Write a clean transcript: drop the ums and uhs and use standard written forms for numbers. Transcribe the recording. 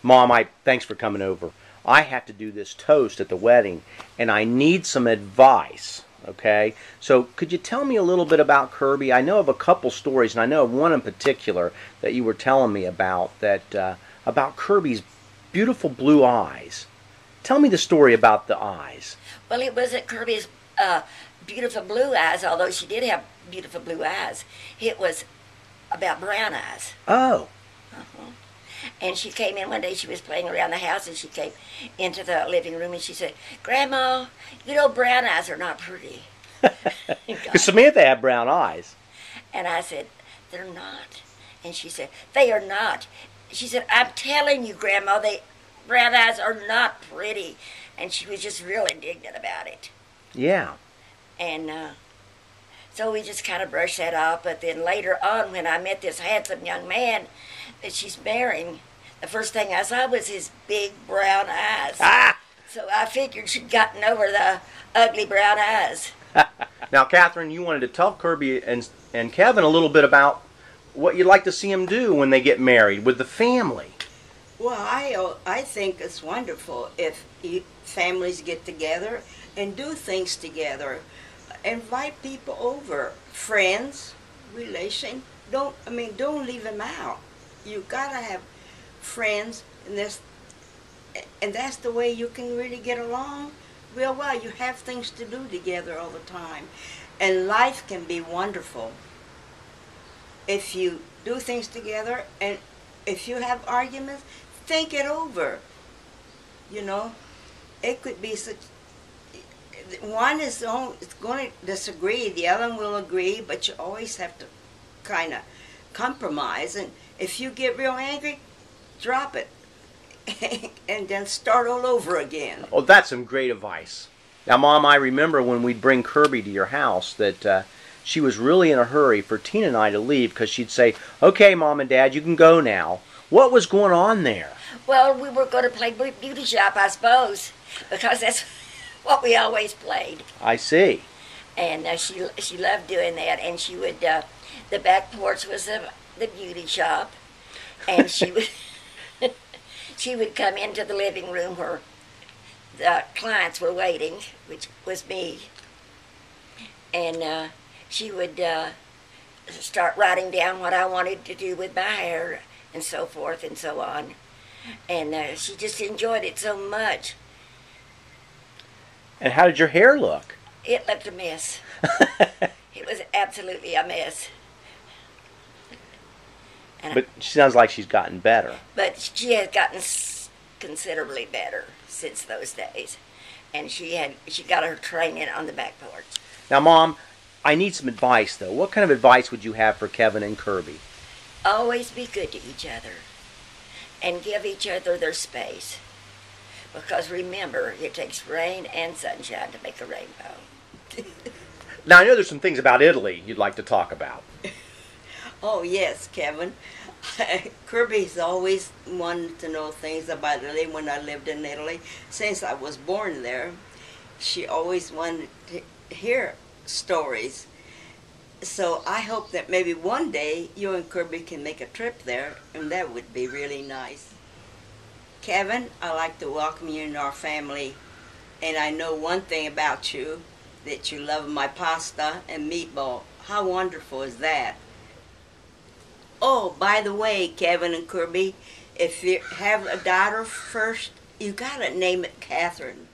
Mom, thanks for coming over. I have to do this toast at the wedding, and I need some advice. Okay, so could you tell me a little bit about Kirby? I know of a couple stories, and I know of one in particular that you were telling me about, about Kirby's beautiful blue eyes. Tell me the story about the eyes. Well, it wasn't Kirby's beautiful blue eyes, although she did have beautiful blue eyes. It was about brown eyes. Oh. Uh-huh. And she came in one day, she was playing around the house, and she came into the living room and she said, "Grandma, you know brown eyes are not pretty." Because Samantha had brown eyes. And I said, "They're not." And she said, "They are not." She said, "I'm telling you, Grandma, brown eyes are not pretty." And she was just real indignant about it. Yeah. And so we just kind of brushed that off. But then later on, when I met this handsome young man that she's marrying, the first thing I saw was his big brown eyes. Ah! So I figured she'd gotten over the ugly brown eyes. Now, Catherine, you wanted to tell Kirby and Kevin a little bit about what you'd like to see them do when they get married with the family. Well, I think it's wonderful if families get together and do things together. Invite people over, friends, relation. Don't leave them out. You gotta have friends, and that's the way you can really get along real well. You have things to do together all the time, and life can be wonderful if you do things together. And if you have arguments, think it over. You know, it could be such. One is going to disagree, the other one will agree, but you always have to kind of compromise. And if you get real angry, drop it and then start all over again. Oh, that's some great advice. Now, Mom, I remember when we'd bring Kirby to your house that she was really in a hurry for Tina and I to leave because she'd say, "Okay, Mom and Dad, you can go now." What was going on there? Well, we were going to play beauty shop, I suppose, because that's what we always played. I see. And she loved doing that, and she would, the back porch was the beauty shop, and she would she would come into the living room where the clients were waiting, which was me, and she would start writing down what I wanted to do with my hair and so forth and so on, and she just enjoyed it so much. And how did your hair look? It looked a mess. It was absolutely a mess. But she sounds like she's gotten better. But she has gotten considerably better since those days. And she got her training on the back porch. Now, Mom, I need some advice, though. What kind of advice would you have for Kevin and Kirby? Always be good to each other. And give each other their space. Because remember, it takes rain and sunshine to make a rainbow. Now, I know there's some things about Italy you'd like to talk about. Oh, yes, Kevin. Kirby's always wanted to know things about Italy when I lived in Italy. Since I was born there, she always wanted to hear stories. So I hope that maybe one day you and Kirby can make a trip there, and that would be really nice. Kevin, I'd like to welcome you into our family, and I know one thing about you, that you love my pasta and meatball. How wonderful is that? Oh, by the way, Kevin and Kirby, if you have a daughter first, you gotta name it Catherine.